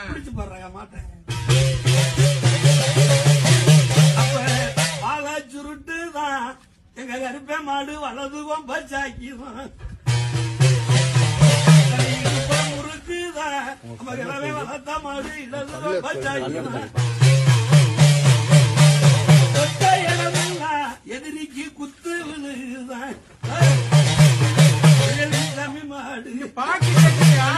பிடிச்சு போடுறாங்க மாட்டேன். அப்ப பாலா சுருட்டுதான் எங்க கருப்பே மாடு வலதுவும் பச்சாக்கிதான் முறுக்குதான் நம்ம கிழவே வளர்த்த மாடு இடதுவும் பச்சாக்கிதான் எதிரிக்கு குத்து விழுதான் மாடு பாக்காதடா